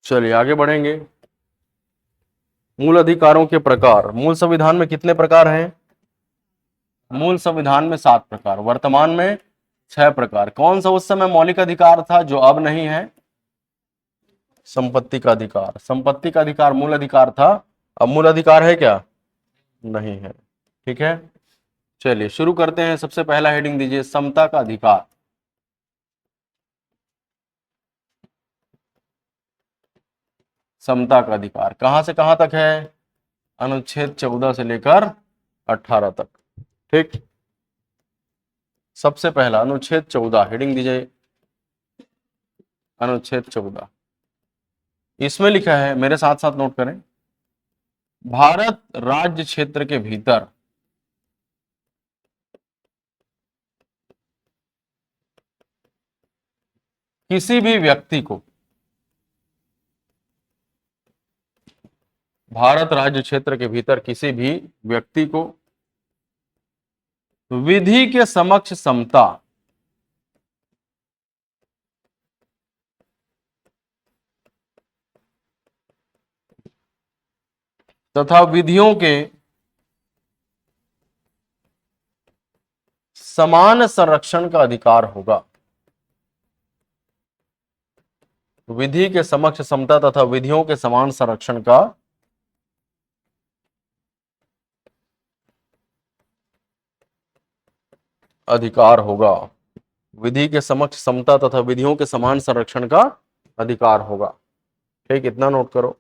चलिए आगे बढ़ेंगे। मूल अधिकारों के प्रकार। मूल संविधान में कितने प्रकार हैं? मूल संविधान में 7 प्रकार, वर्तमान में 6 प्रकार। कौन सा उस समय मौलिक अधिकार था जो अब नहीं है? संपत्ति का अधिकार। संपत्ति का अधिकार मूल अधिकार था, अब मूल अधिकार है क्या? नहीं है। ठीक है, चलिए शुरू करते हैं। सबसे पहला हेडिंग दीजिए, समता का अधिकार। समता का अधिकार कहां से कहां तक है? अनुच्छेद 14 से लेकर 18 तक। ठीक, सबसे पहला अनुच्छेद 14, हेडिंग दीजिए अनुच्छेद 14। इसमें लिखा है, मेरे साथ साथ नोट करें, भारत राज्य क्षेत्र के भीतर किसी भी व्यक्ति को, भारत राज्य क्षेत्र के भीतर किसी भी व्यक्ति को विधि के समक्ष समता तथा विधियों के समान संरक्षण का अधिकार होगा। विधि के समक्ष समता तथा विधियों के समान संरक्षण का अधिकार होगा। विधि के समक्ष समता तथा विधियों के समान संरक्षण का अधिकार होगा। ठीक, इतना नोट करो।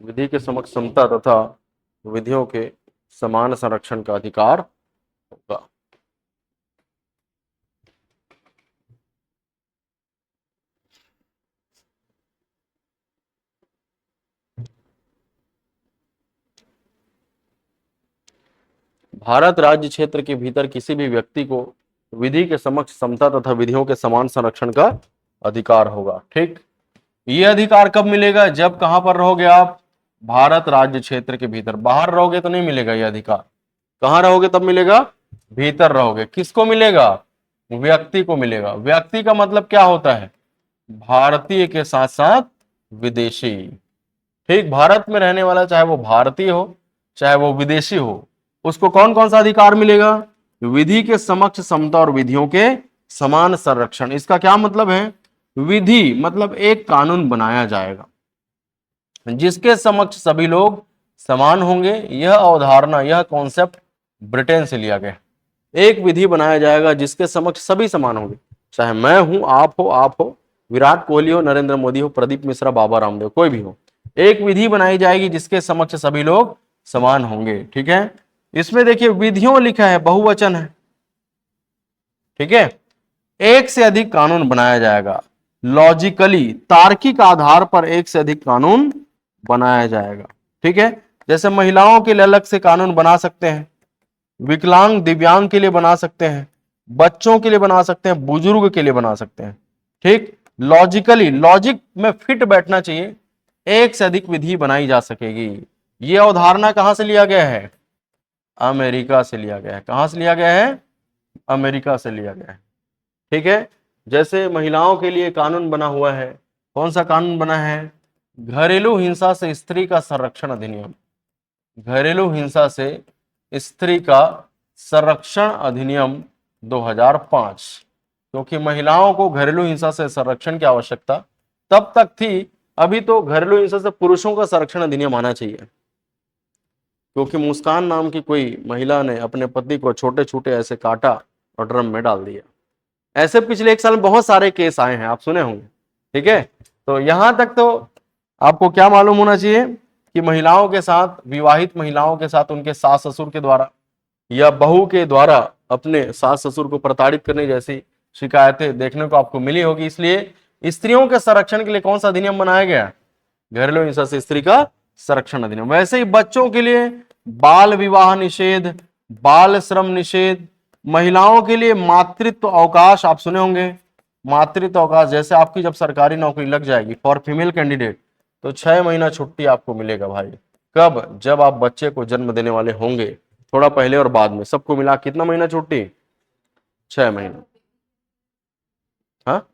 विधि के समक्ष समता तथा विधियों के समान संरक्षण का अधिकार होगा। भारत राज्य क्षेत्र के भीतर किसी भी व्यक्ति को विधि के समक्ष समता तथा विधियों के समान संरक्षण का अधिकार होगा। ठीक, ये अधिकार कब मिलेगा? जब कहां पर रहोगे आप? भारत राज्य क्षेत्र के भीतर। बाहर रहोगे तो नहीं मिलेगा ये अधिकार। कहां रहोगे तब मिलेगा? भीतर रहोगे। किसको मिलेगा? व्यक्ति को मिलेगा। व्यक्ति का मतलब क्या होता है? भारतीय के साथ साथ विदेशी। ठीक, भारत में रहने वाला, चाहे वो भारतीय हो चाहे वो विदेशी हो, उसको कौन कौन सा अधिकार मिलेगा? विधि के समक्ष समता और विधियों के समान संरक्षण। इसका क्या मतलब है? विधि मतलब एक कानून बनाया जाएगा जिसके समक्ष सभी लोग समान होंगे। यह अवधारणा, यह कॉन्सेप्ट ब्रिटेन से लिया गया। एक विधि बनाया जाएगा जिसके समक्ष सभी समान होंगे, चाहे मैं हूं, आप हो, विराट कोहली हो, नरेंद्र मोदी हो, प्रदीप मिश्रा, बाबा रामदेव, कोई भी हो। एक विधि बनाई जाएगी जिसके समक्ष सभी लोग समान होंगे। ठीक है, इसमें देखिए विधियों लिखा है, बहुवचन है। ठीक है, एक से अधिक कानून बनाया जाएगा। लॉजिकली, तार्किक आधार पर एक से अधिक कानून बनाया जाएगा। ठीक है, जैसे महिलाओं के लिए अलग से कानून बना सकते हैं, विकलांग दिव्यांग के लिए बना सकते हैं, बच्चों के लिए बना सकते हैं, बुजुर्ग के लिए बना सकते हैं। ठीक, लॉजिकली, लॉजिक में फिट बैठना चाहिए, एक से अधिक विधि बनाई जा सकेगी। यह अवधारणा कहां से लिया गया है? अमेरिका से लिया गया है। कहां से लिया गया है? अमेरिका से लिया गया है। ठीक है, जैसे महिलाओं के लिए कानून बना हुआ है। कौन सा कानून बना है? घरेलू हिंसा से स्त्री का संरक्षण अधिनियम। घरेलू हिंसा से स्त्री का संरक्षण अधिनियम 2005। क्योंकि महिलाओं को घरेलू हिंसा से संरक्षण की आवश्यकता तब तक थी, अभी तो घरेलू हिंसा से पुरुषों का संरक्षण अधिनियम आना चाहिए। क्योंकि मुस्कान नाम की कोई महिला ने अपने पति को छोटे छोटे ऐसे काटा और ड्रम में डाल दिया। ऐसे पिछले 1 साल में बहुत सारे केस आए हैं, आप सुने होंगे। ठीक है, तो यहां तक तो आपको क्या मालूम होना चाहिए कि महिलाओं के साथ, विवाहित महिलाओं के साथ उनके सास ससुर के द्वारा या बहू के द्वारा अपने सास ससुर को प्रताड़ित करने जैसी शिकायतें देखने को आपको मिली होगी। इसलिए स्त्रियों के संरक्षण के लिए कौन सा अधिनियम बनाया गया? घरेलू हिंसा से स्त्री का संरक्षण अधिनियम। वैसे ही बच्चों के लिए बाल विवाह निषेध, बाल श्रम निषेध, महिलाओं के लिए मातृत्व अवकाश, आप सुने होंगे मातृत्व अवकाश। जैसे आपकी जब सरकारी नौकरी लग जाएगी फॉर फीमेल कैंडिडेट, तो 6 महीना छुट्टी आपको मिलेगा भाई। कब? जब आप बच्चे को जन्म देने वाले होंगे, थोड़ा पहले और बाद में, सबको मिला कितना महीना छुट्टी? 6 महीने। हाँ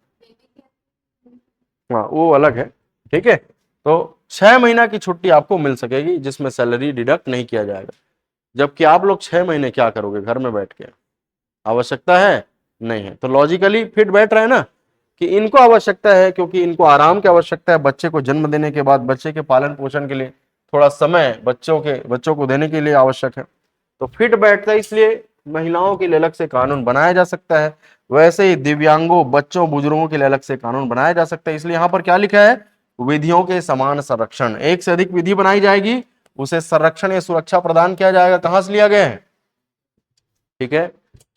हाँ, वो अलग है। ठीक है, तो 6 महीना की छुट्टी आपको मिल सकेगी जिसमें सैलरी डिडक्ट नहीं किया जाएगा। जबकि आप लोग 6 महीने क्या करोगे घर में बैठ के? आवश्यकता है नहीं है। तो लॉजिकली फिट बैठ रहे हैं ना कि इनको आवश्यकता है, क्योंकि इनको आराम की आवश्यकता है। बच्चे को जन्म देने के बाद बच्चे के पालन पोषण के लिए थोड़ा समय बच्चों को देने के लिए आवश्यक है। तो फिट बैठता है, इसलिए महिलाओं के लिए अलग से कानून बनाया जा सकता है। वैसे ही दिव्यांगों, बच्चों, बुजुर्गों के लिए अलग से कानून बनाया जा सकता है। इसलिए यहां पर क्या लिखा है? विधियों के समान संरक्षण। एक से अधिक विधि बनाई जाएगी, उसे संरक्षण या सुरक्षा प्रदान किया जाएगा। कहां से लिया गया है? ठीक है,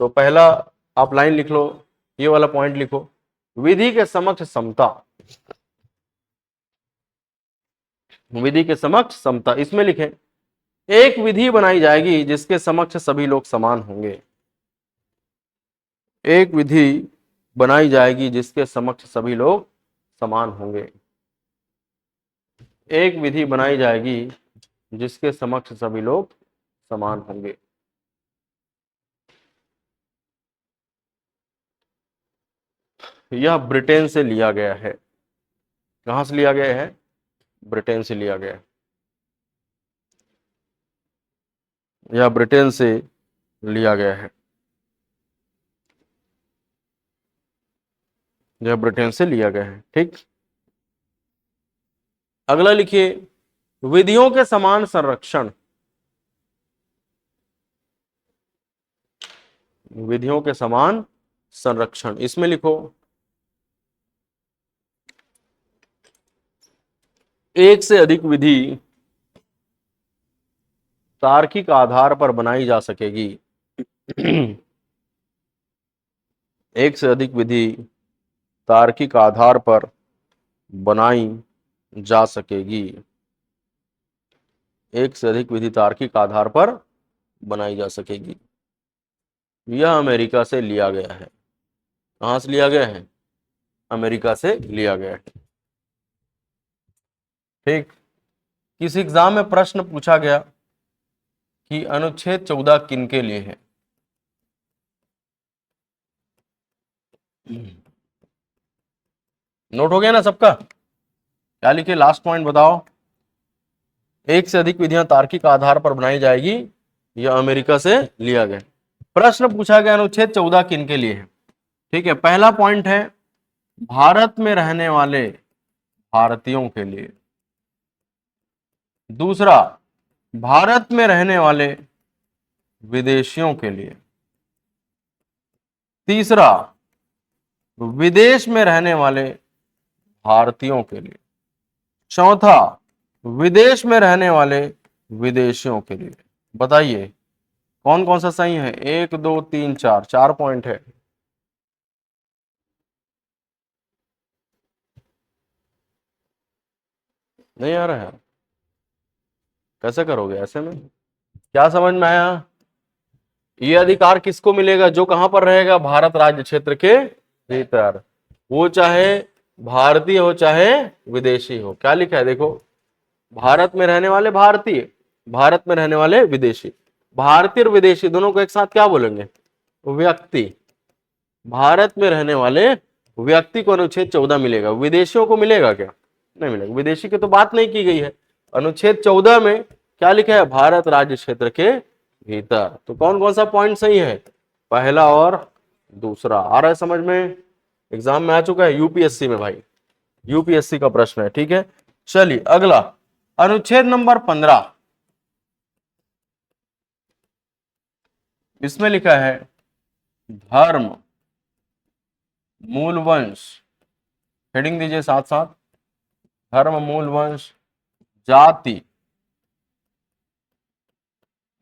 तो पहला आप लाइन लिख लो, ये वाला पॉइंट लिखो, विधि के समक्ष समता। विधि के समक्ष समता, इसमें लिखें एक विधि बनाई जाएगी जिसके समक्ष सभी लोग समान होंगे। एक विधि बनाई जाएगी जिसके समक्ष सभी लोग समान होंगे। एक विधि बनाई जाएगी जिसके समक्ष सभी लोग समान होंगे। यह ब्रिटेन से लिया गया है। कहां से लिया गया है? ब्रिटेन से लिया गया है। यह ब्रिटेन से लिया गया है। यह ब्रिटेन से लिया गया है। ठीक, अगला लिखिए विधियों के समान संरक्षण। विधियों के समान संरक्षण, इसमें लिखो एक से अधिक विधि तार्किक आधार पर बनाई जा सकेगी। एक से अधिक विधि तार्किक आधार पर बनाई जा सकेगी। एक से अधिक विधि तार्किक आधार पर बनाई जा सकेगी। यह अमेरिका से लिया गया है। कहां से लिया गया है? अमेरिका से लिया गया है। ठीक, किस एग्जाम में प्रश्न पूछा गया कि अनुच्छेद 14 किन के लिए है? नोट हो गया ना सबका? क्या लिखे लास्ट पॉइंट बताओ? एक से अधिक विधियां तार्किक आधार पर बनाई जाएगी, यह अमेरिका से लिया गया। प्रश्न पूछा गया अनुच्छेद 14 किन के लिए है? ठीक है, पहला पॉइंट है भारत में रहने वाले भारतीयों के लिए। दूसरा, भारत में रहने वाले विदेशियों के लिए। तीसरा, विदेश में रहने वाले भारतीयों के लिए। चौथा, विदेश में रहने वाले विदेशियों के लिए। बताइए कौन कौन सा सही है? 1 2 3 4, 4 पॉइंट है। नहीं आ रहा है? कैसे करोगे ऐसे में? क्या समझ में आया? ये अधिकार किसको मिलेगा? जो कहां पर रहेगा? भारत राज्य क्षेत्र के भीतर, वो चाहे भारतीय हो चाहे विदेशी हो। क्या लिखा है देखो, भारत में रहने वाले भारतीय, भारत में रहने वाले विदेशी। भारतीय और विदेशी दोनों को एक साथ क्या बोलेंगे? व्यक्ति। भारत में रहने वाले व्यक्ति को अनुच्छेद 14 मिलेगा, विदेशियों को मिलेगा क्या? नहीं मिलेगा। विदेशी की तो बात नहीं की गई है। अनुच्छेद 14 में क्या लिखा है? भारत राज्य क्षेत्र के भीतर। तो कौन कौन सा पॉइंट सही है? पहला और दूसरा। आ रहा है समझ में? एग्जाम में आ चुका है, यूपीएससी में भाई, यूपीएससी का प्रश्न है। ठीक है, चलिए अगला अनुच्छेद नंबर 15। इसमें लिखा है धर्म, मूल वंश, हेडिंग दीजिए साथ साथ, धर्म, मूल वंश, जाति,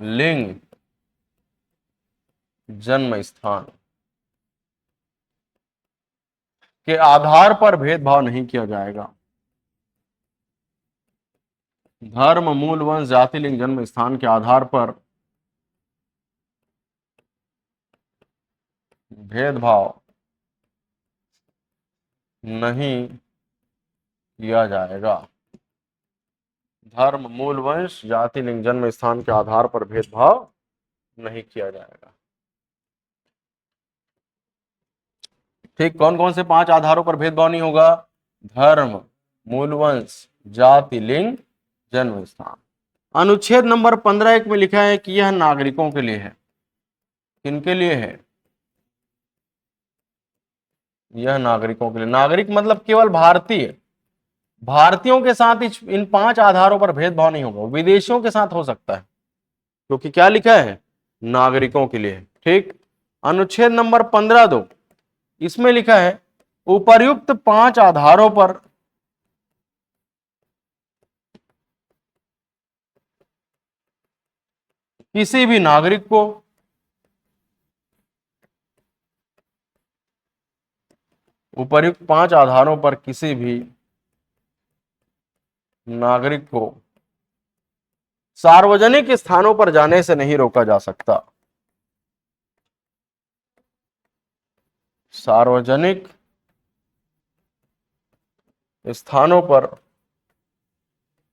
लिंग, जन्म स्थान के आधार पर भेदभाव नहीं किया जाएगा। धर्म, मूल वंश, जाति, लिंग, जन्म स्थान के आधार पर भेदभाव नहीं किया जाएगा। धर्म, मूल वंश, जाति, लिंग, जन्म स्थान के आधार पर भेदभाव नहीं किया जाएगा। ठीक, कौन कौन से 5 आधारों पर भेदभाव नहीं होगा? धर्म, मूल वंश, जाति, लिंग, जन्म स्थान। अनुच्छेद नंबर 15(1) में लिखा है कि यह नागरिकों के लिए है। किनके लिए है? यह नागरिकों के लिए। नागरिक मतलब केवल भारतीय, भारतीयों के साथ इन 5 आधारों पर भेदभाव नहीं होगा, विदेशियों के साथ हो सकता है, क्योंकि क्या लिखा है? नागरिकों के लिए। ठीक, अनुच्छेद नंबर 15(2) इसमें लिखा है उपर्युक्त 5 आधारों पर किसी भी नागरिक को उपर्युक्त 5 आधारों पर किसी भी नागरिक को सार्वजनिक स्थानों पर जाने से नहीं रोका जा सकता। सार्वजनिक स्थानों पर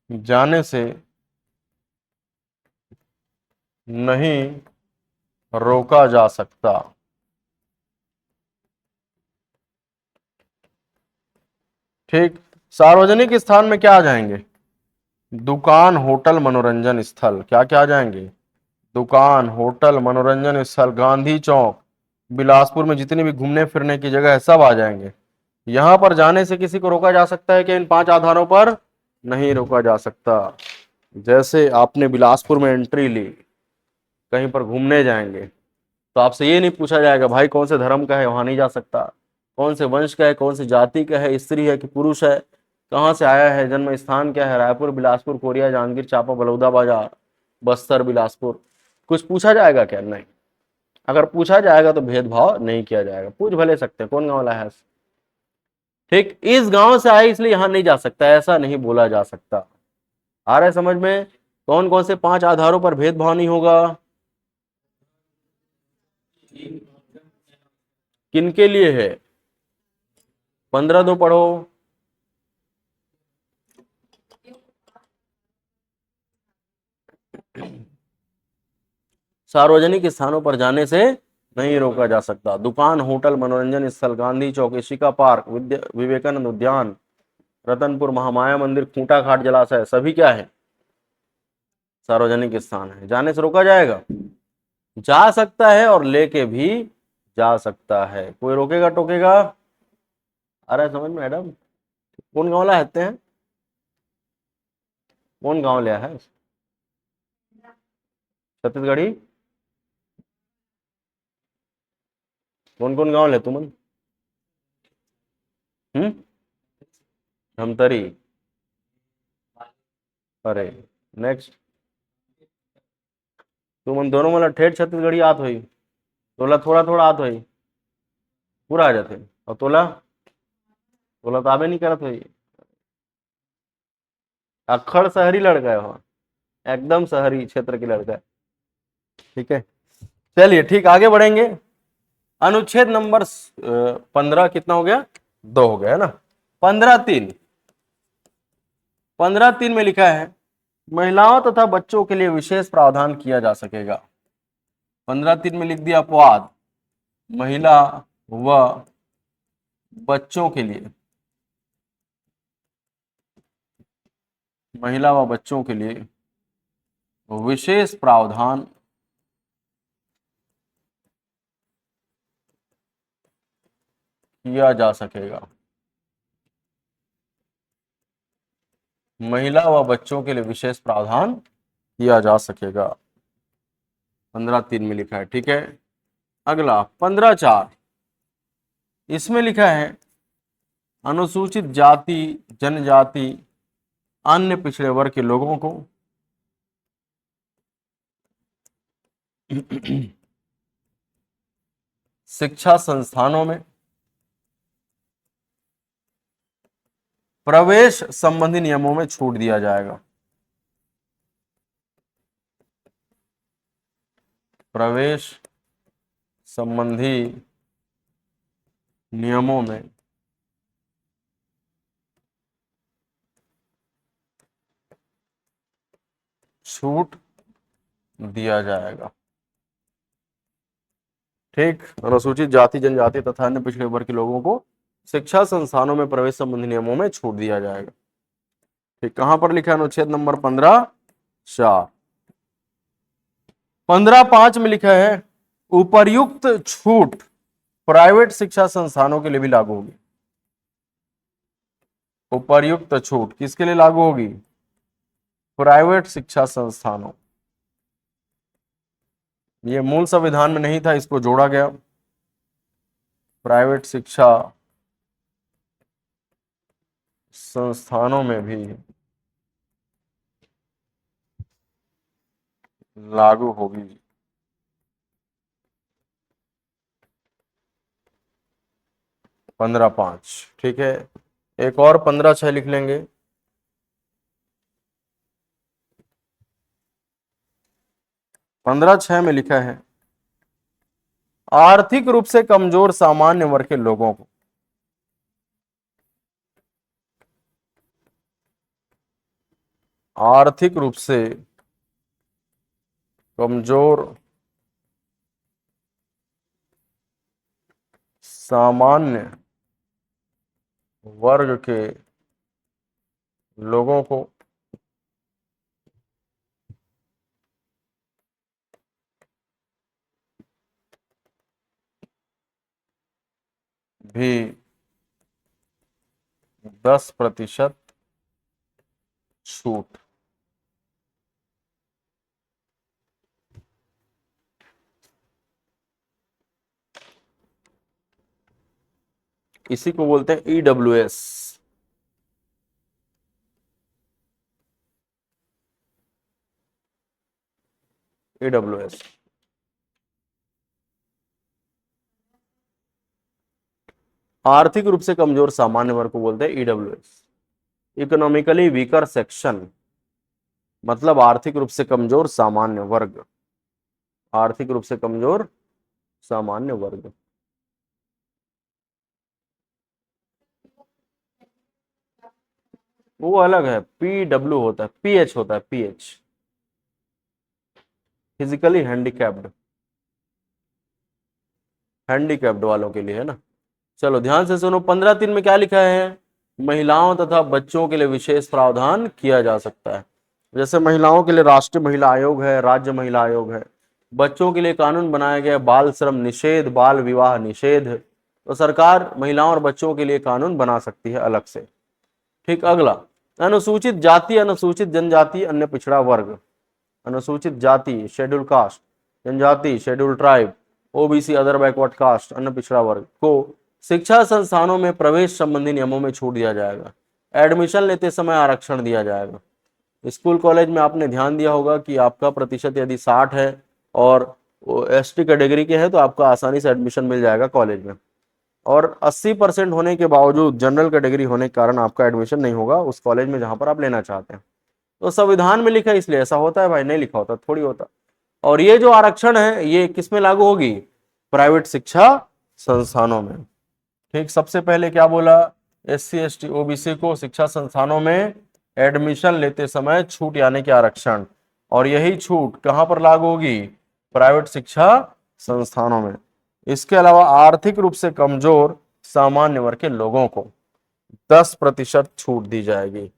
जाने से नहीं रोका जा सकता। ठीक, सार्वजनिक स्थान में क्या आ जाएंगे? दुकान, होटल, मनोरंजन स्थल। क्या क्या आ जाएंगे? दुकान, होटल, मनोरंजन स्थल, गांधी चौक, बिलासपुर में जितनी भी घूमने फिरने की जगह है सब आ जाएंगे। यहां पर जाने से किसी को रोका जा सकता है कि इन 5 आधारों पर नहीं रोका जा सकता। जैसे आपने बिलासपुर में एंट्री ली, कहीं पर घूमने जाएंगे तो आपसे ये नहीं पूछा जाएगा भाई कौन से धर्म का है, वहां नहीं जा सकता। कौन से वंश का है, कौन सी जाति का है, स्त्री है कि पुरुष है, कहाँ से आया है, जन्म स्थान क्या है, रायपुर, बिलासपुर, कोरिया, जांजगीर चांपा, बलौदा बाजार, बस्तर, बिलासपुर, कुछ पूछा जाएगा क्या? नहीं। अगर पूछा जाएगा तो भेदभाव नहीं किया जाएगा, पूछ भले सकते हैं कौन गांव वाला है। ठीक, इस गांव से आए इसलिए यहां नहीं जा सकता, ऐसा नहीं बोला जा सकता। आ रहा है समझ में? कौन कौन से 5 आधारों पर भेदभाव नहीं होगा? किनके लिए है? 15(2) पढ़ो। सार्वजनिक स्थानों पर जाने से नहीं रोका जा सकता। दुकान, होटल, मनोरंजन स्थल, गांधी चौक, एशिका पार्क, विवेकानंद उद्यान, रतनपुर, महामाया मंदिर, खूंटा घाट, जलाशय, सभी क्या है? सार्वजनिक स्थान है। जाने से रोका जाएगा? जा सकता है और लेके भी जा सकता है, कोई रोकेगा टोकेगा? अरे समझ में मैडम? कौन गाँव ला हैं? कौन गाँव लिया है? छत्तीसगढ़ी? कौन कौन गाँव ले तुमन? धमतरी। अरे नेक्स्ट, तुमन दोनों मतलब ठेठ छत्तीसगढ़ी आत हुई, तोला थोड़ा थोड़ा आत हुई, पूरा आ जाते। और तोला तोला तो आबे नहीं करत हुई। अक्खड़ शहरी लड़का है वहाँ, एकदम शहरी क्षेत्र की लड़का है। ठीक है, चलिए ठीक, आगे बढ़ेंगे। अनुच्छेद नंबर 15 कितना हो गया? 2 हो गया है ना। 15(3), 15(3) में लिखा है महिलाओं तथा बच्चों के लिए विशेष प्रावधान किया जा सकेगा। 15(3) में लिख दिया अपवाद, महिला व बच्चों के लिए, महिला व बच्चों के लिए विशेष प्रावधान किया जा सकेगा। महिला व बच्चों के लिए विशेष प्रावधान किया जा सकेगा, 15(3) में लिखा है। ठीक है, अगला 15(4), इसमें लिखा है अनुसूचित जाति, जनजाति, अन्य पिछड़े वर्ग के लोगों को शिक्षा संस्थानों में प्रवेश संबंधी नियमों में छूट दिया जाएगा। प्रवेश संबंधी नियमों में छूट दिया जाएगा। ठीक। अनुसूचित जाति जनजाति तथा अन्य पिछड़े वर्ग के लोगों को शिक्षा संस्थानों में प्रवेश संबंधी नियमों में छूट दिया जाएगा। ठीक, कहां पर लिखा है अनुच्छेद नंबर 15(4)। 15(5) में लिखा है उपर्युक्त छूट प्राइवेट शिक्षा संस्थानों के लिए भी लागू होगी। उपर्युक्त छूट किसके लिए लागू होगी? प्राइवेट शिक्षा संस्थानों। ये मूल संविधान में नहीं था, इसको जोड़ा गया। प्राइवेट शिक्षा संस्थानों में भी लागू होगी। 15(5), ठीक है। एक और 15(6) लिख लेंगे। 15(6) में लिखा है आर्थिक रूप से कमजोर सामान्य वर्ग के लोगों को आर्थिक रूप से कमजोर सामान्य वर्ग के लोगों को भी 10% छूट। इसी को बोलते हैं ईडब्ल्यूएस। ईडब्ल्यूएस आर्थिक रूप से कमजोर सामान्य वर्ग को बोलते हैं ईडब्ल्यूएस। इकोनॉमिकली वीकर सेक्शन मतलब आर्थिक रूप से कमजोर सामान्य वर्ग। आर्थिक रूप से कमजोर सामान्य वर्ग। वो अलग है, पीडब्ल्यू होता है, पीएच होता है, पीएच फिजिकली हैंडीकैप्ड। हैंडीकैप्ड वालों के लिए है ना। चलो ध्यान से सुनो, 15(3) में क्या लिखा है? महिलाओं तथा बच्चों के लिए विशेष प्रावधान किया जा सकता है। जैसे महिलाओं के लिए राष्ट्रीय महिला आयोग है, राज्य महिला आयोग है। बच्चों के लिए कानून बनाया गया बाल श्रम निषेध, बाल विवाह निषेध। तो सरकार महिलाओं और बच्चों के लिए कानून बना सकती है अलग से। ठीक, अगला अनुसूचित जाति, अनुसूचित जनजाति, अन्य पिछड़ा वर्ग। अनुसूचित जाति शेड्यूल कास्ट, जनजाति schedule tribe, OBC other backward caste, अन्य पिछड़ा वर्ग को शिक्षा संस्थानों में प्रवेश संबंधी नियमों में छूट दिया जाएगा। एडमिशन लेते समय आरक्षण दिया जाएगा। स्कूल कॉलेज में आपने ध्यान दिया होगा कि आपका प्रतिशत यदि 60 है और एसटी कैटेगरी के है तो आपका आसानी से एडमिशन मिल जाएगा कॉलेज में। और 80% होने के बावजूद जनरल कैटेगरी होने के कारण आपका एडमिशन नहीं होगा उस कॉलेज में जहां पर आप लेना चाहते हैं। तो संविधान में लिखा है इसलिए ऐसा होता है भाई, नहीं लिखा होता थोड़ी होता। और ये जो आरक्षण है ये किस में लागू होगी? प्राइवेट शिक्षा संस्थानों में। ठीक, सबसे पहले क्या बोला? एससी एसटी ओबीसी को शिक्षा संस्थानों में एडमिशन लेते समय छूट यानी कि आरक्षण। और यही छूट कहां पर लागू होगी? प्राइवेट शिक्षा संस्थानों में। इसके अलावा आर्थिक रूप से कमजोर सामान्य वर्ग के लोगों को 10% छूट दी जाएगी,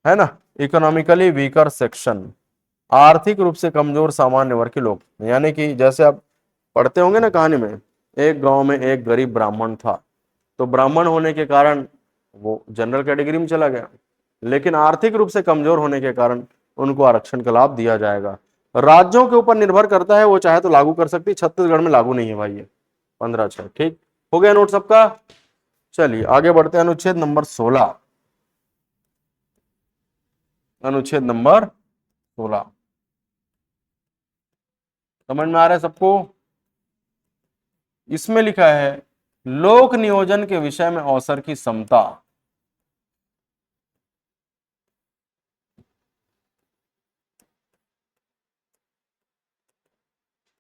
है ना। इकोनॉमिकली वीकर सेक्शन आर्थिक रूप से कमजोर सामान्य वर्ग के लोग, यानी कि जैसे आप पढ़ते होंगे ना कहानी में, एक गांव में एक गरीब ब्राह्मण था। तो ब्राह्मण होने के कारण वो जनरल कैटेगरी में चला गया, लेकिन आर्थिक रूप से कमजोर होने के कारण उनको आरक्षण का लाभ दिया जाएगा। राज्यों के ऊपर निर्भर करता है, वो चाहे तो लागू कर सकती है। छत्तीसगढ़ में लागू नहीं है भाई ये 15(6). ठीक हो गया नोट सबका। चलिए आगे बढ़ते हैं। अनुच्छेद नंबर 16। अनुच्छेद नंबर 16 समझ में आ रहा है सबको? इसमें लिखा है लोक नियोजन के विषय में अवसर की समता।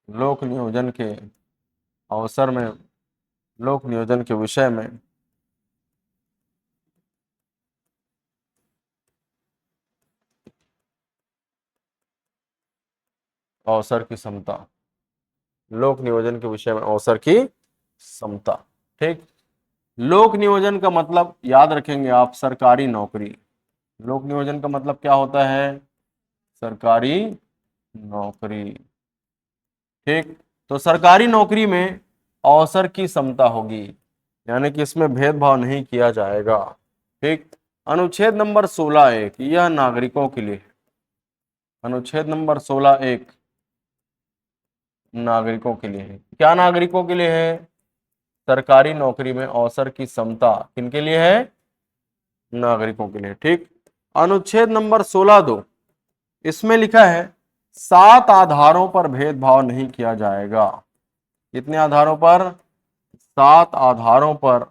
लोक नियोजन के अवसर में, लोक नियोजन के विषय में अवसर की समता। लोक नियोजन के विषय में अवसर की समता। ठीक, लोक नियोजन का मतलब याद रखेंगे आप, सरकारी नौकरी। लोक नियोजन का मतलब क्या होता है? सरकारी नौकरी। ठीक, तो सरकारी नौकरी में अवसर की समता होगी, यानी कि इसमें भेदभाव नहीं किया जाएगा। ठीक, अनुच्छेद नंबर 16(1) यह नागरिकों के लिए है। अनुच्छेद नंबर 16(1) नागरिकों के लिए है। क्या नागरिकों के लिए है? सरकारी नौकरी में अवसर की समता किनके लिए है? नागरिकों के लिए। ठीक, अनुच्छेद नंबर 16(2) इसमें लिखा है 7 आधारों पर भेदभाव नहीं किया जाएगा। कितने आधारों पर? 7 आधारों पर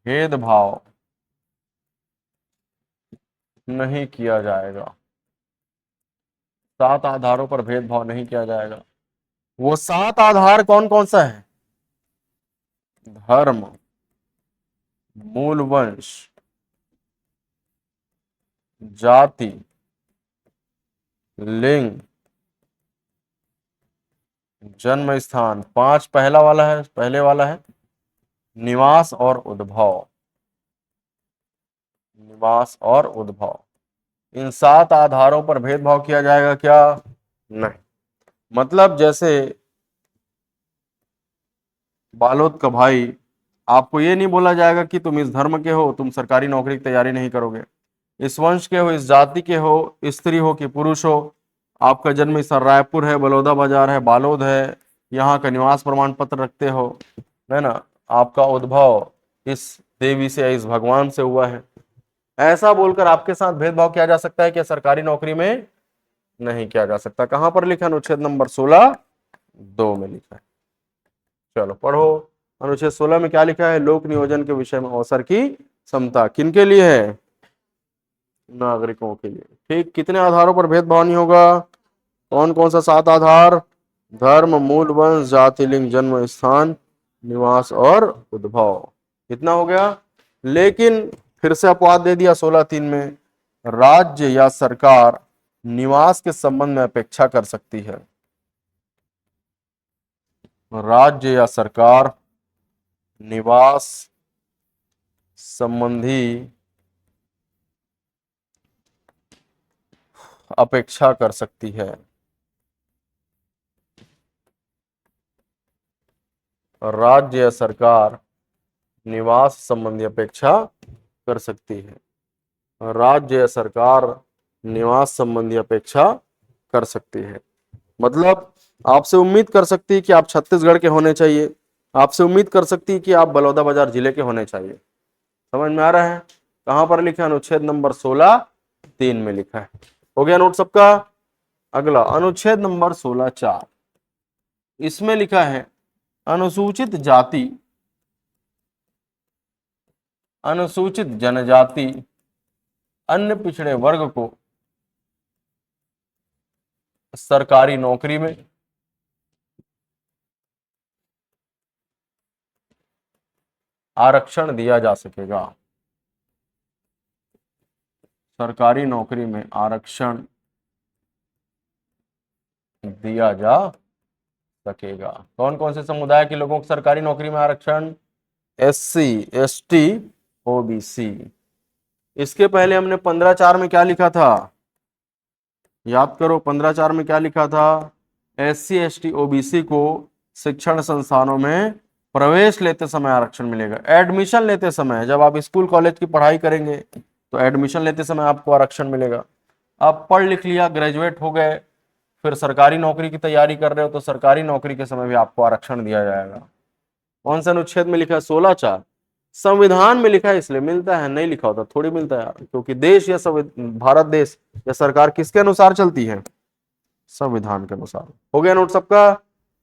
भेदभाव नहीं किया जाएगा। 7 आधारों पर भेदभाव नहीं किया जाएगा। वो 7 आधार कौन कौन सा है? धर्म, मूल वंश, जाति, लिंग, जन्म स्थान, 5 पहला वाला है, पहले वाला है, निवास और उद्भव। निवास और उद्भव, इन 7 आधारों पर भेदभाव किया जाएगा क्या? नहीं। मतलब जैसे बालोद का भाई, आपको ये नहीं बोला जाएगा कि तुम इस धर्म के हो, तुम सरकारी नौकरी की तैयारी नहीं करोगे। इस वंश के हो, इस जाति के हो, स्त्री हो कि पुरुष हो, आपका जन्म स्थल रायपुर है, बलौदा बाजार है, बालोद है, यहाँ का निवास प्रमाण पत्र रखते हो, है ना, आपका उद्भव इस देवी से, इस भगवान से हुआ है, ऐसा बोलकर आपके साथ भेदभाव किया जा सकता है क्या? सरकारी नौकरी में नहीं किया जा सकता। कहां पर लिखा है? अनुच्छेद नंबर 16(2) में लिखा है। चलो पढ़ो, अनुच्छेद 16 में क्या लिखा है? लोक नियोजन के विषय में अवसर की समता किनके लिए है? नागरिकों के लिए। ठीक, कितने आधारों पर भेदभाव नहीं होगा? कौन कौन सा 7 आधार? धर्म, मूल वंश, जाति, लिंग, जन्म स्थान, निवास और उद्भव। कितना हो गया? लेकिन फिर से अपवाद दे दिया 16(3) में, राज्य या सरकार निवास के संबंध में अपेक्षा कर सकती है। राज्य या सरकार निवास संबंधी अपेक्षा कर सकती है। राज्य या सरकार निवास संबंधी अपेक्षा कर सकती है। राज्य या सरकार निवास संबंधी अपेक्षा कर सकती है, मतलब आपसे उम्मीद कर सकती है कि आप छत्तीसगढ़ के होने चाहिए, आपसे उम्मीद कर सकती है कि आप बलौदाबाजार जिले के होने चाहिए। समझ में आ रहा है? कहां पर लिखा है? अनुच्छेद नंबर 16(3) में लिखा है। हो गया नोट सबका? अगला अनुच्छेद नंबर 16(4) इसमें लिखा है अनुसूचित जाति, अनुसूचित जनजाति, अन्य पिछड़े वर्ग को सरकारी नौकरी में आरक्षण दिया जा सकेगा। सरकारी नौकरी में आरक्षण दिया जा सकेगा। कौन कौन से समुदाय के लोगों को सरकारी नौकरी में आरक्षण? SC, ST, OBC। इसके पहले हमने 15(4) में क्या लिखा था? याद करो, 15(4) में क्या लिखा था? SC, ST, OBC को शिक्षण संस्थानों में प्रवेश लेते समय आरक्षण मिलेगा। एडमिशन लेते समय, जब आप स्कूल कॉलेज की पढ़ाई करेंगे तो एडमिशन लेते समय आपको आरक्षण मिलेगा। आप पढ़ लिख लिया, ग्रेजुएट हो गए, फिर सरकारी नौकरी की तैयारी कर रहे हो तो सरकारी नौकरी के समय भी आपको आरक्षण दिया जाएगा। कौन सा अनुच्छेद में लिखा है? 16(4) संविधान में लिखा है, इसलिए मिलता है, नहीं लिखा होता थोड़ी मिलता है यार, क्योंकि देश या भारत देश या सरकार किसके अनुसार चलती है? संविधान के अनुसार। हो गया नोट सबका?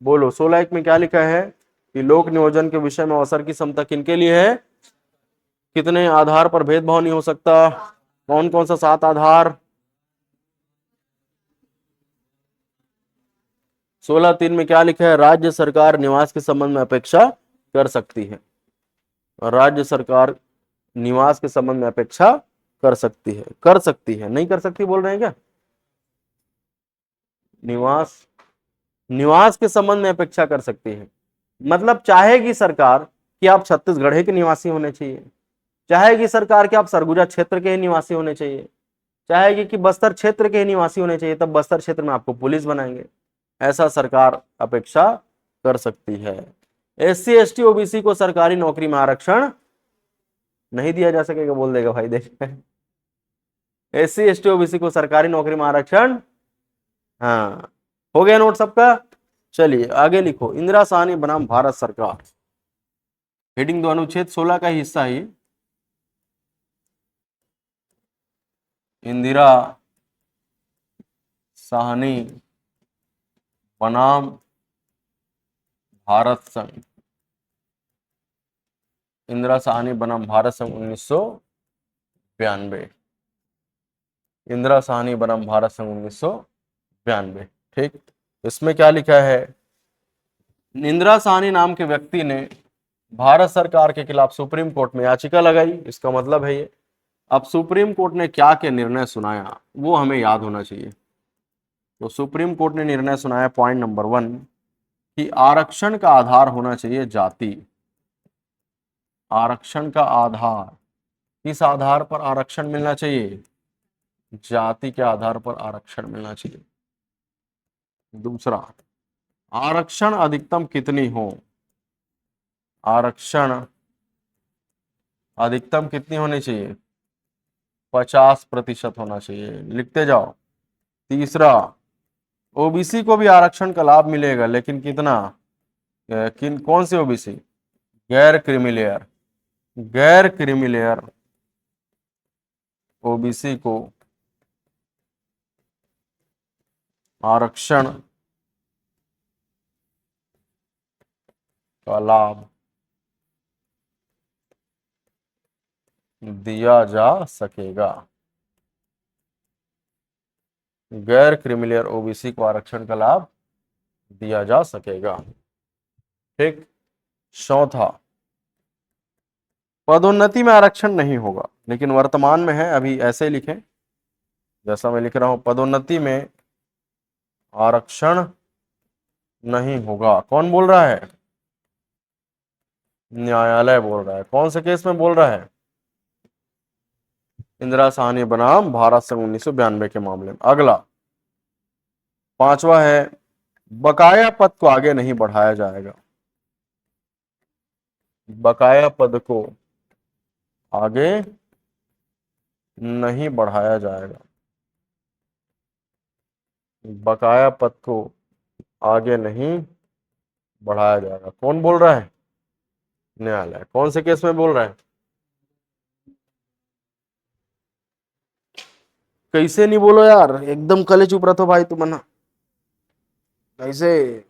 बोलो 16(1) में क्या लिखा है कि लोक नियोजन के विषय में अवसर की समता किनके लिए है? कितने आधार पर भेदभाव नहीं हो सकता? कौन कौन सा 7 आधार? 16(3) में क्या लिखा है? राज्य सरकार निवास के संबंध में अपेक्षा कर सकती है। राज्य सरकार निवास के संबंध में अपेक्षा कर सकती है। कर सकती है, नहीं कर सकती बोल रहे हैं क्या? निवास निवास के संबंध में अपेक्षा कर सकती है। मतलब चाहेगी सरकार कि आप छत्तीसगढ़ के निवासी होने चाहिए, चाहेगी सरकार कि आप सरगुजा क्षेत्र के ही निवासी होने चाहिए, चाहेगी कि बस्तर क्षेत्र के ही निवासी होने चाहिए, तब बस्तर क्षेत्र में आपको पुलिस बनाएंगे। ऐसा सरकार अपेक्षा कर सकती है। SC ST OBC को सरकारी नौकरी में आरक्षण नहीं दिया जा सकेगा, बोल देगा भाई देख। SC ST OBC को सरकारी नौकरी में आरक्षण, हाँ हो गया नोट सबका। चलिए आगे लिखो, इंदिरा साहनी बनाम भारत सरकार। हेडिंग 2 अनुच्छेद 16 का हिस्सा ही। इंदिरा साहनी बनाम भारत संघ, इंदिरा साहनी बनाम भारत संघ 1992, इंदिरा साहनी बनाम भारत संघ 1992। ठीक, इसमें क्या लिखा है, इंदिरा साहनी नाम के व्यक्ति ने भारत सरकार के खिलाफ सुप्रीम कोर्ट में याचिका लगाई। इसका मतलब है ये, अब सुप्रीम कोर्ट ने क्या क्या निर्णय सुनाया वो हमें याद होना चाहिए। तो सुप्रीम कोर्ट ने निर्णय सुनाया पॉइंट नंबर 1 कि आरक्षण का आधार होना चाहिए जाति। आरक्षण का आधार, किस आधार पर आरक्षण मिलना चाहिए, जाति के आधार पर आरक्षण मिलना चाहिए। दूसरा, आरक्षण अधिकतम कितनी हो, आरक्षण अधिकतम कितनी होनी चाहिए, 50% होना चाहिए, लिखते जाओ। तीसरा, ओबीसी को भी आरक्षण का लाभ मिलेगा, लेकिन कितना, कौन सी ओबीसी, गैर क्रीमी लेयर, गैर क्रीमी लेयर ओबीसी को आरक्षण का लाभ दिया जा सकेगा। गैर क्रीमिलियर ओबीसी को आरक्षण का लाभ दिया जा सकेगा। ठीक, चौथा, पदोन्नति में आरक्षण नहीं होगा, लेकिन वर्तमान में है, अभी ऐसे लिखें जैसा मैं लिख रहा हूं, पदोन्नति में आरक्षण नहीं होगा। कौन बोल रहा है, न्यायालय बोल रहा है। कौन से केस में बोल रहा है, इंदिरा साहनी बनाम भारत संघ 1992 के मामले में। अगला पांचवा है, बकाया पद को आगे नहीं बढ़ाया जाएगा, बकाया पद को आगे नहीं बढ़ाया जाएगा, बकाया पद को आगे नहीं बढ़ाया जाएगा। कौन बोल रहा है, न्यायालय। कौन से केस में बोल रहा है, कैसे नहीं बोलो यार, एकदम कले चुप रहो भाई तुम ना, कैसे।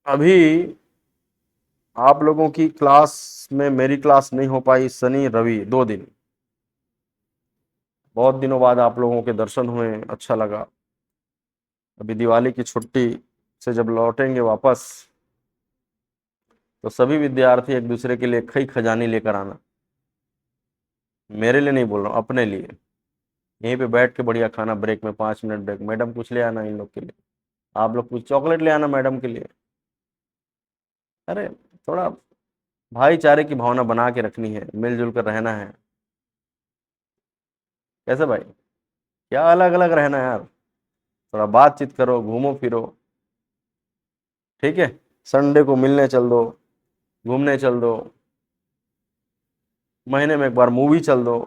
अभी आप लोगों की क्लास में मेरी क्लास नहीं हो पाई, शनि रवि 2 दिन, बहुत दिनों बाद आप लोगों के दर्शन हुए, अच्छा लगा। अभी दिवाली की छुट्टी से जब लौटेंगे वापस, तो सभी विद्यार्थी एक दूसरे के लिए खई खजानी लेकर आना। मेरे लिए नहीं बोल रहा हूँ, अपने लिए। यहीं पे बैठ के बढ़िया खाना, ब्रेक में 5 मिनट ब्रेक, मैडम कुछ ले आना इन लोग के लिए, आप लोग कुछ चॉकलेट ले आना मैडम के लिए। अरे थोड़ा भाईचारे की भावना बना के रखनी है, मिलजुल कर रहना है। कैसे भाई, क्या अलग अलग रहना है यार, थोड़ा बातचीत करो, घूमो फिरो। ठीक है, संडे को मिलने चल दो, घूमने चल दो, महीने में एक बार मूवी चल दो।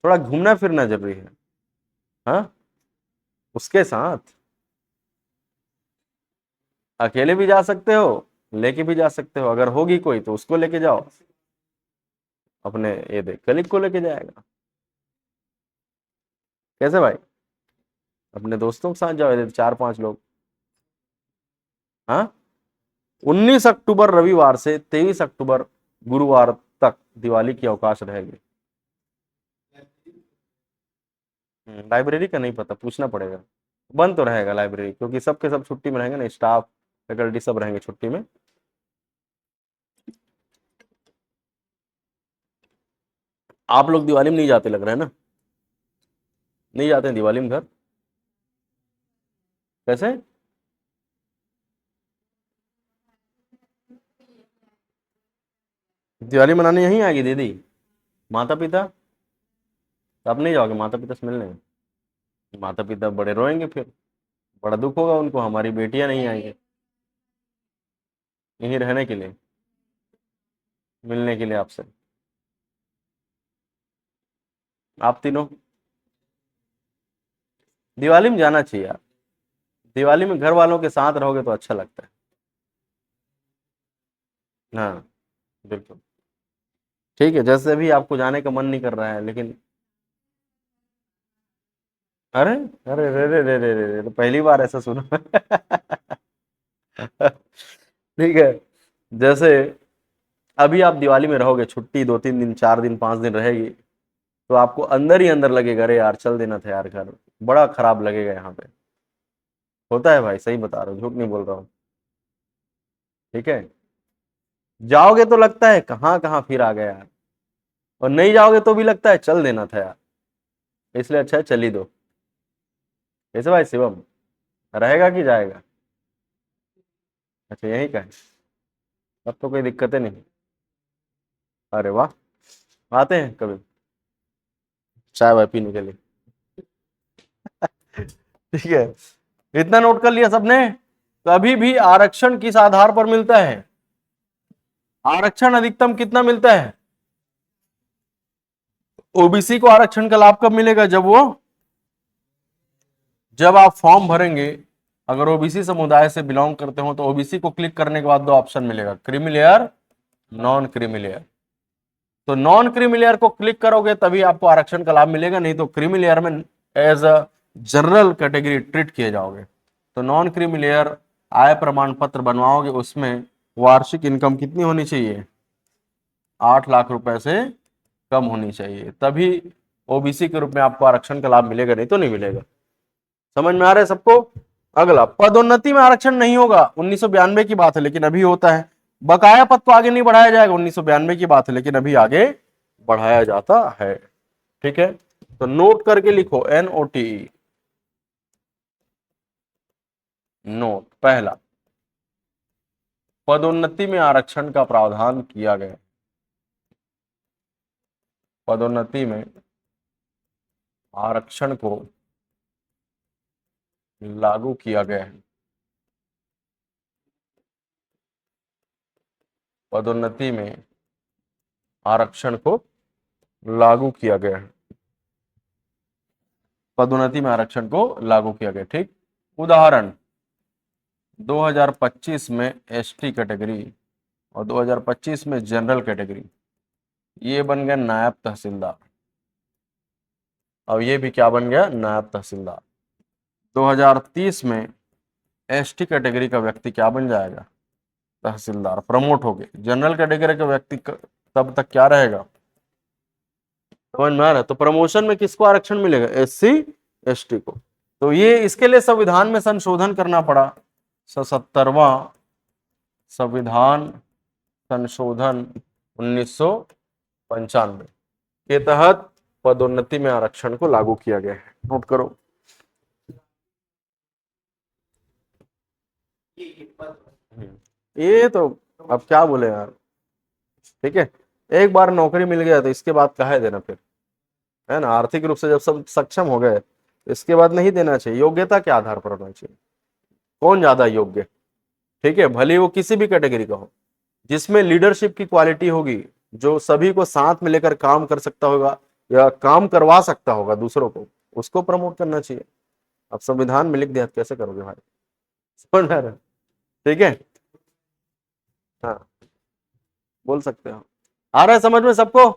थोड़ा घूमना फिरना जरूरी है। हाँ, उसके साथ अकेले भी जा सकते हो, लेके भी जा सकते हो, अगर होगी कोई तो उसको लेके जाओ, अपने ये देख कलीग को लेके जाएगा। कैसे भाई, अपने दोस्तों के साथ जाओ, ये 4-5 लोग। हाँ, 19 अक्टूबर रविवार से 23 अक्टूबर गुरुवार तक दिवाली की अवकाश रहेगी। लाइब्रेरी का नहीं पता, पूछना पड़ेगा। बंद तो रहेगा लाइब्रेरी, क्योंकि सबके सब छुट्टी में रहेंगे ना, स्टाफ फैकल्टी सब रहेंगे छुट्टी में। आप लोग दिवाली में नहीं जाते लग रहा है ना, नहीं जाते हैं दिवाली में घर। कैसे, दिवाली मनाने यहीं आएगी दीदी? माता पिता? तो आप नहीं जाओगे माता पिता से मिलने? माता पिता बड़े रोएंगे फिर, बड़ा दुख होगा उनको, हमारी बेटियां नहीं आएंगी यहीं रहने के लिए, मिलने के लिए आपसे। आप तीनों दिवाली में जाना चाहिए यार, दिवाली में घर वालों के साथ रहोगे तो अच्छा लगता है। हाँ बिल्कुल। ठीक है, जैसे भी आपको जाने का मन नहीं कर रहा है लेकिन, अरे अरे रे रे रे रे रे रे, तो पहली बार ऐसा सुना। ठीक है, जैसे अभी आप दिवाली में रहोगे, छुट्टी 2 3 दिन 4 दिन 5 दिन रहेगी, तो आपको अंदर ही अंदर लगेगा अरे यार चल देना था यार घर, बड़ा खराब लगेगा यहाँ पे। होता है भाई, सही बता रहा हूँ, झूठ नहीं बोल रहा हूँ। ठीक है, जाओगे तो लगता है कहाँ कहाँ फिर आ गए यार, और नहीं जाओगे तो भी लगता है चल देना था यार, इसलिए अच्छा है चल ही दो। कैसे भाई शिवम, रहेगा कि जाएगा? अच्छा यही का है, अब तो कोई दिक्कतें नहीं। अरे वाह, आते हैं कभी चाय वाय पीने के लिए। ठीक है, इतना नोट कर लिया सबने? कभी भी आरक्षण किस आधार पर मिलता है? आरक्षण अधिकतम कितना मिलता है? ओबीसी को आरक्षण का लाभ कब मिलेगा? जब आप फॉर्म भरेंगे, अगर ओबीसी समुदाय से बिलोंग करते हो तो ओबीसी को क्लिक करने के बाद 2 ऑप्शन मिलेगा, creamy layer, non creamy layer. तो नॉन क्रीमी लेयर को क्लिक करोगे तभी आपको आरक्षण का लाभ मिलेगा, नहीं तो क्रीमी लेयर में as a general category treat किए जाओगे। तो नॉन क्रीमी लेयर आय प्रमाण पत्र बनवाओगे, उसमें वार्षिक इनकम कितनी होनी चाहिए? 8 लाख रुपए से कम होनी चाहिए, तभी ओबीसी के रूप में आपको आरक्षण का लाभ मिलेगा, नहीं तो नहीं मिलेगा। समझ में आ रहा है सबको? अगला, पदोन्नति में आरक्षण नहीं होगा, 1992 की बात है लेकिन अभी होता है। बकाया पद को आगे नहीं बढ़ाया जाएगा, 1992 की बात है लेकिन अभी आगे बढ़ाया जाता है। ठीक है, तो नोट करके लिखो NOTE। नोट पहला, पदोन्नति में आरक्षण का प्रावधान किया गया, पदोन्नति में आरक्षण को लागू किया गया है, पदोन्नति में आरक्षण को लागू किया गया है, पदोन्नति में आरक्षण को लागू किया गया। ठीक, उदाहरण 2025 में एसटी कैटेगरी और 2025 में जनरल कैटेगरी, ये बन गया नायब तहसीलदार, और ये भी क्या बन गया? नायब तहसीलदार। 2030 में एसटी कैटेगरी का व्यक्ति क्या बन जाएगा? तहसीलदार, प्रमोट हो गए। जनरल कैटेगरी का व्यक्ति तब तक क्या रहेगा? समझ में आ रहा है? तो प्रमोशन में किसको आरक्षण मिलेगा? SC ST को। तो ये इसके लिए संविधान में संशोधन करना पड़ा, 77वां संविधान संशोधन 1995 के तहत पदोन्नति में आरक्षण को लागू किया गया है। नोट करो। ये तो अब क्या बोले यार। ठीक है, एक बार नौकरी मिल गया तो इसके बाद काहे देना फिर, है ना? आर्थिक रूप से जब सब सक्षम हो गए तो इसके बाद नहीं देना चाहिए। योग्यता के आधार पर होना चाहिए, कौन ज्यादा योग्य। ठीक है, भले वो किसी भी कैटेगरी का हो, जिसमें लीडरशिप की क्वालिटी होगी, जो सभी को साथ में लेकर काम कर सकता होगा या काम करवा सकता होगा दूसरों को, उसको प्रमोट करना चाहिए। अब संविधान में लिख दिया तो कैसे करोगे भाई? समझ रहे? ठीक है, हाँ बोल सकते हो। आ रहा है समझ में सबको?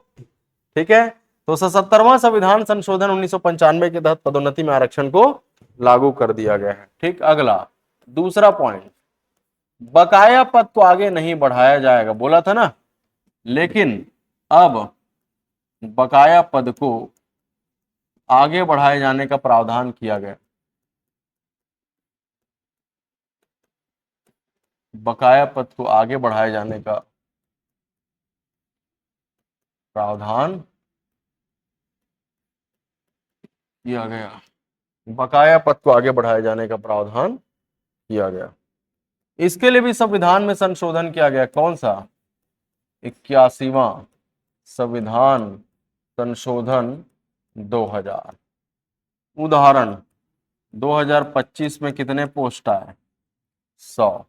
ठीक है, तो 77वां संविधान संशोधन 1995 के तहत पदोन्नति में आरक्षण को लागू कर दिया गया है। ठीक, अगला दूसरा पॉइंट, बकाया पद को आगे नहीं बढ़ाया जाएगा, बोला था ना, लेकिन अब बकाया पद को आगे बढ़ाए जाने का प्रावधान किया गया। बकाया पद को आगे बढ़ाए जाने का प्रावधान किया गया, बकाया पद को आगे बढ़ाए जाने का प्रावधान किया गया। इसके लिए भी संविधान में संशोधन किया गया। कौन सा? 81वां संविधान संशोधन 2000। उदाहरण 2025 में कितने पोस्ट आए? 100।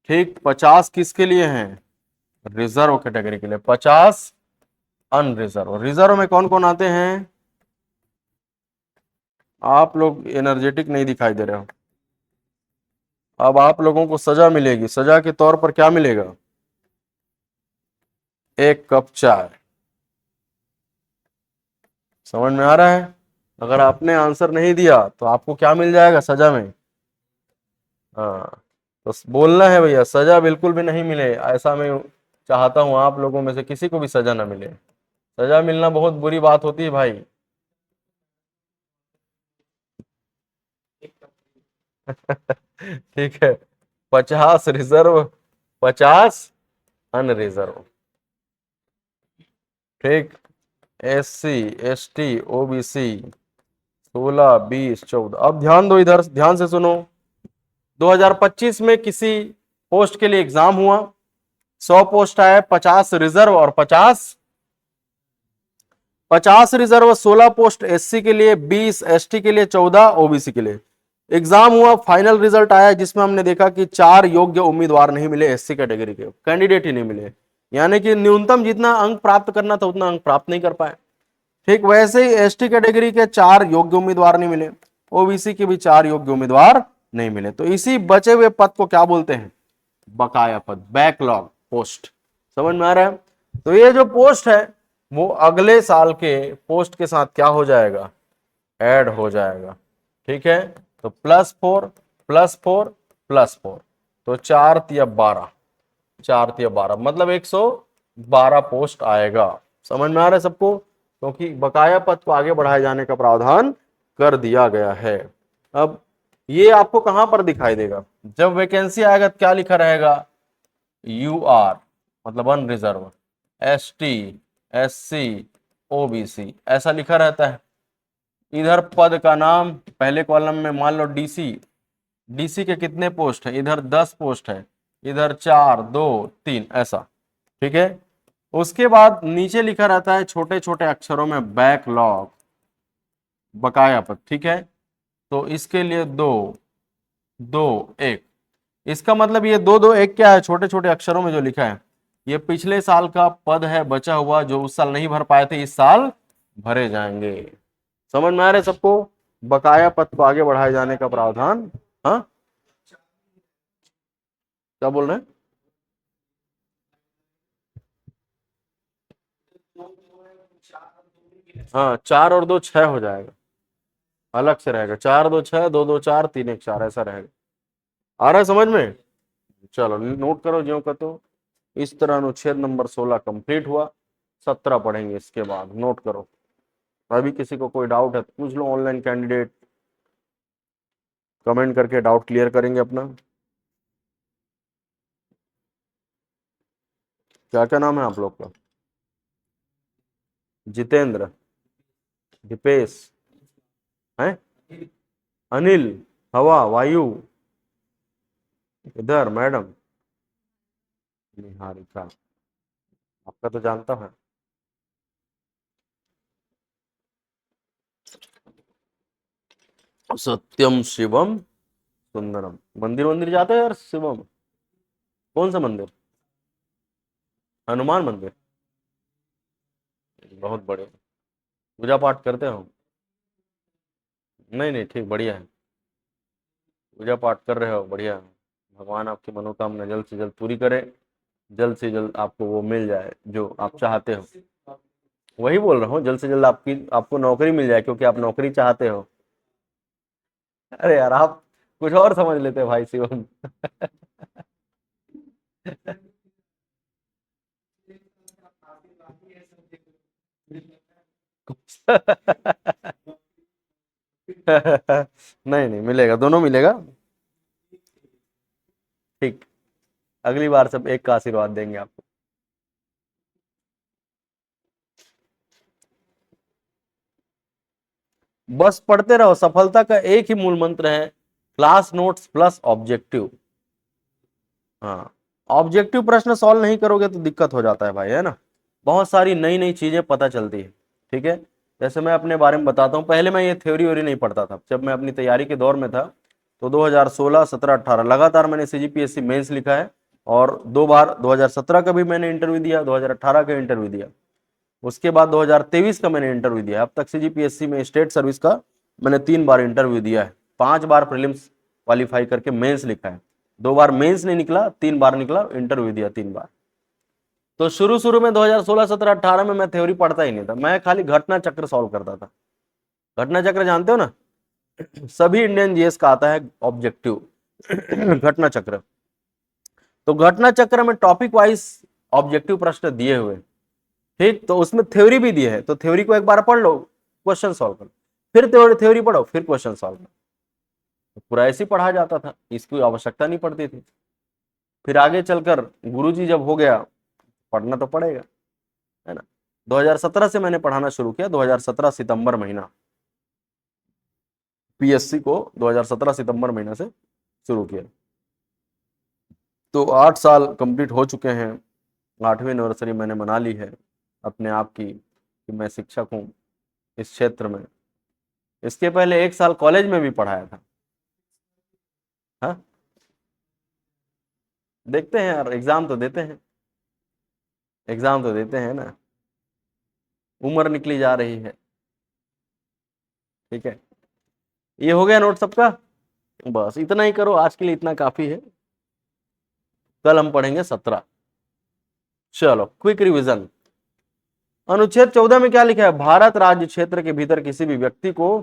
ठीक, 50 किसके लिए हैं? रिजर्व कैटेगरी के लिए, 50 अनरिजर्व। रिजर्व में कौन कौन आते हैं? आप लोग एनर्जेटिक नहीं दिखाई दे रहे हो। अब आप लोगों को सजा मिलेगी। सजा के तौर पर क्या मिलेगा? 1 कप चाय। समझ में आ रहा है? अगर आपने आंसर नहीं दिया तो आपको क्या मिल जाएगा सजा में? हाँ, तो बोलना है भैया, सजा बिल्कुल भी नहीं मिले। ऐसा मैं चाहता हूं आप लोगों में से किसी को भी सजा ना मिले। सजा मिलना बहुत बुरी बात होती है भाई। ठीक है, 50 रिजर्व, 50 अनरिजर्व। ठीक, SC ST OBC 16 20 14। अब ध्यान दो, इधर ध्यान से सुनो। 2025 में किसी पोस्ट के लिए एग्जाम हुआ, 100 पोस्ट आए, 50 रिजर्व और 50 रिजर्व, 16 पोस्ट SC के लिए, 20 ST के लिए, 14 OBC के लिए। एग्जाम हुआ, फाइनल रिजल्ट आया जिसमें हमने देखा कि 4 योग्य उम्मीदवार नहीं मिले, SC कैटेगरी के कैंडिडेट ही नहीं मिले। यानी कि न्यूनतम जितना अंक प्राप्त करना था उतना अंक प्राप्त नहीं कर पाए। ठीक वैसे ही ST कैटेगरी के 4 योग्य उम्मीदवार नहीं मिले, OBC के भी 4 योग्य उम्मीदवार नहीं मिले। तो इसी बचे हुए पद को क्या बोलते हैं? बकाया पद, बैकलॉग पोस्ट। समझ में आ रहा है? तो ये जो पोस्ट है वो अगले साल के पोस्ट के साथ क्या हो जाएगा? ऐड हो जाएगा। ठीक है, तो +4 +4 +4, तो 4 तिया 12, 4 तिया 12 मतलब 112 पोस्ट आएगा। समझ में आ रहा है सबको? क्योंकि बकाया पद को आगे बढ़ाए जाने का प्रावधान कर दिया गया है। अब ये आपको कहां पर दिखाई देगा? जब वैकेंसी आएगा तो क्या लिखा रहेगा? UR मतलब अनरिजर्व, ST SC OBC ऐसा लिखा रहता है। इधर पद का नाम पहले कॉलम में मान लो DC के कितने पोस्ट है? इधर 10 पोस्ट है, इधर 4 2 3 ऐसा। ठीक है, उसके बाद नीचे लिखा रहता है छोटे छोटे अक्षरों में बैकलॉग, बकाया पद। ठीक है, तो इसके लिए 2 2 1। इसका मतलब ये 2 2 1 क्या है? छोटे छोटे अक्षरों में जो लिखा है ये पिछले साल का पद है बचा हुआ, जो उस साल नहीं भर पाए थे इस साल भरे जाएंगे। समझ में आ रहा है सबको? बकाया पद को आगे बढ़ाए जाने का प्रावधान। हाँ, क्या बोल रहे हैं? हाँ, 4 और 2 6 हो जाएगा, अलग से रहेगा। 4 2 6, 2 2 4, 3 1 4 ऐसा रहेगा। आ रहा है समझ में? चलो नोट करो ज्यों का तो। इस तरह अनुच्छेद नंबर 16 कंप्लीट हुआ। 17 पढ़ेंगे इसके बाद, नोट करो। अभी किसी को कोई डाउट है तो पूछ लो। ऑनलाइन कैंडिडेट कमेंट करके डाउट क्लियर करेंगे अपना। क्या क्या नाम है आप लोग का? जितेंद्र, दीपेश, है अनिल, हवा, वायु, इधर मैडम निहारिका, आपका तो जानता है। सत्यम शिवम सुंदरम। मंदिर मंदिर जाते हैं यार शिवम? कौन सा मंदिर? हनुमान मंदिर? बहुत बड़े। पूजा पाठ करते हो? नहीं नहीं, ठीक, बढ़िया है। पूजा पाठ कर रहे हो, बढ़िया है। भगवान आपकी मनोकामना जल्द से जल्द पूरी करे। जल्द से जल्द आपको वो मिल जाए जो आप चाहते हो। वही बोल रहा हूँ, जल्द से जल्द आपको नौकरी मिल जाए, क्योंकि आप नौकरी चाहते हो। अरे यार, आप कुछ और समझ लेते भाई शिवम। नहीं नहीं, मिलेगा, दोनों मिलेगा। ठीक, अगली बार सब एक का आशीर्वाद देंगे आपको। बस पढ़ते रहो। सफलता का एक ही मूल मंत्र है, क्लास नोट्स प्लस ऑब्जेक्टिव। हाँ, ऑब्जेक्टिव प्रश्न सॉल्व नहीं करोगे तो दिक्कत हो जाता है भाई, है ना। बहुत सारी नई नई चीजें पता चलती है, ठीक है। जैसे मैं अपने बारे में बताता हूँ, पहले मैं ये थ्योरी व्योरी नहीं पढ़ता था। जब मैं अपनी तैयारी के दौर में था तो 2016, 17, 18 लगातार मैंने सीजीपीएससी मेंस लिखा है, और 2 बार 2017 का भी मैंने इंटरव्यू दिया, 2018 का इंटरव्यू दिया, उसके बाद 2023 का मैंने इंटरव्यू दिया। अब तक सीजीपीएससी में स्टेट सर्विस का मैंने 3 बार इंटरव्यू दिया है, 5 बार प्रीलिम्स क्वालिफाई करके मेंस लिखा है, 2 बार मेंस नहीं निकला, 3 बार निकला, इंटरव्यू दिया 3 बार। तो शुरू शुरू में 2016, 17, 18 में मैं थ्योरी पढ़ता ही नहीं था, मैं खाली घटना चक्र सॉल्व करता था। घटना चक्र जानते हो ना, सभी इंडियन जीएस का आता है ऑब्जेक्टिव घटना चक्र। तो घटना चक्र में टॉपिक वाइज ऑब्जेक्टिव प्रश्न दिए हुए, ठीक, तो उसमें थ्योरी भी दी है, तो थ्योरी को एक बार पढ़ लो, क्वेश्चन सॉल्व करो, फिर थ्योरी पढ़ो, फिर क्वेश्चन सॉल्व करो। तो पूरा ऐसे ही पढ़ा जाता था, इसकी आवश्यकता नहीं पड़ती थी। फिर आगे चलकर गुरुजी जब हो गया, पढ़ना तो पड़ेगा, है ना। 2017 से मैंने पढ़ाना शुरू किया, 2017 सितंबर महीना, पीएससी को 2017 सितंबर महीना से शुरू किया। तो 8 साल कंप्लीट हो चुके हैं, 8वीं एनिवर्सरी मैंने मना ली है अपने आप की कि मैं शिक्षक हूँ इस क्षेत्र में। इसके पहले 1 साल कॉलेज में भी पढ़ाया था। हाँ, देखते हैं यार, एग्जाम तो देते हैं, एग्जाम तो देते हैं ना, उम्र निकली जा रही है, ठीक है। ये हो गया नोट सबका, बस इतना ही करो आज के लिए, इतना काफी है। कल हम पढ़ेंगे 17। चलो क्विक रिवीजन। अनुच्छेद 14 में क्या लिखा है? भारत राज्य क्षेत्र के भीतर किसी भी व्यक्ति को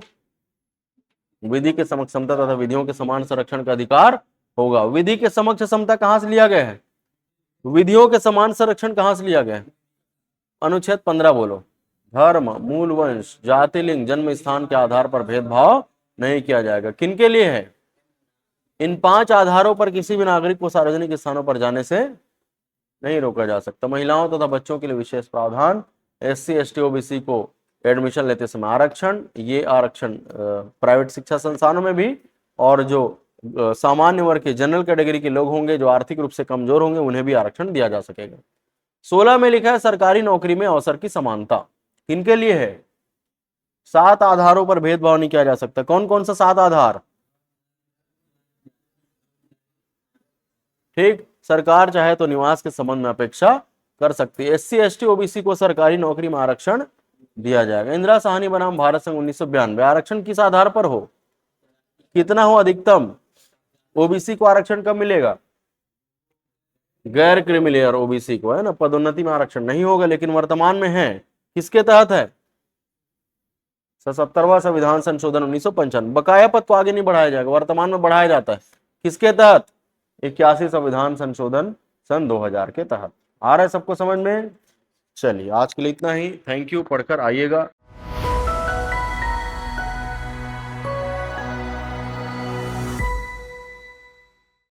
विधि के समक्ष समता तथा विधियों के समान संरक्षण का अधिकार होगा। विधि के समक्ष समता कहां से लिया गया है? विधियों के समान संरक्षण कहां से लिया गया है? अनुच्छेद 15 बोलो। धर्म, मूल वंश, जाति, लिंग, जन्म स्थान के आधार पर भेदभाव नहीं किया जाएगा। किनके लिए है? इन 5 आधारों पर किसी भी नागरिक को सार्वजनिक स्थानों पर जाने से नहीं रोका जा सकता। महिलाओं तथा बच्चों के लिए विशेष प्रावधान, SC ST OBC को एडमिशन लेते समय आरक्षण, ये आरक्षण प्राइवेट शिक्षा संस्थानों में भी, और जो सामान्य वर्ग के जनरल कैटेगरी के लोग होंगे जो आर्थिक रूप से कमजोर होंगे उन्हें भी आरक्षण दिया जा सकेगा। 16 में लिखा है सरकारी नौकरी में अवसर की समानता। किनके लिए है? 7 आधारों पर भेदभाव नहीं किया जा सकता। कौन कौन सा 7 आधार? ठीक, सरकार चाहे तो निवास के संबंध में अपेक्षा कर सकती है। SC ST OBC को सरकारी नौकरी में आरक्षण दिया जाएगा। इंदिरा साहनी बनाम भारत संघ 1992, आरक्षण किस आधार पर हो? कितना हो अधिकतम? ओबीसी को आरक्षण कब मिलेगा? गैर क्रिमिलेयर ओबीसी को, है ना, पदोन्नति में आरक्षण नहीं होगा, लेकिन वर्तमान में है। किसके तहत है? 77वां संविधान संशोधन 1955। बकाया पद को आगे नहीं बढ़ाया जाएगा, वर्तमान में बढ़ाया जाता है। किसके तहत? 81 संविधान संशोधन सन 2000 के तहत। आ रहा है सबको समझ में? चलिए आज के लिए इतना ही, थैंक यू, पढ़कर आइएगा।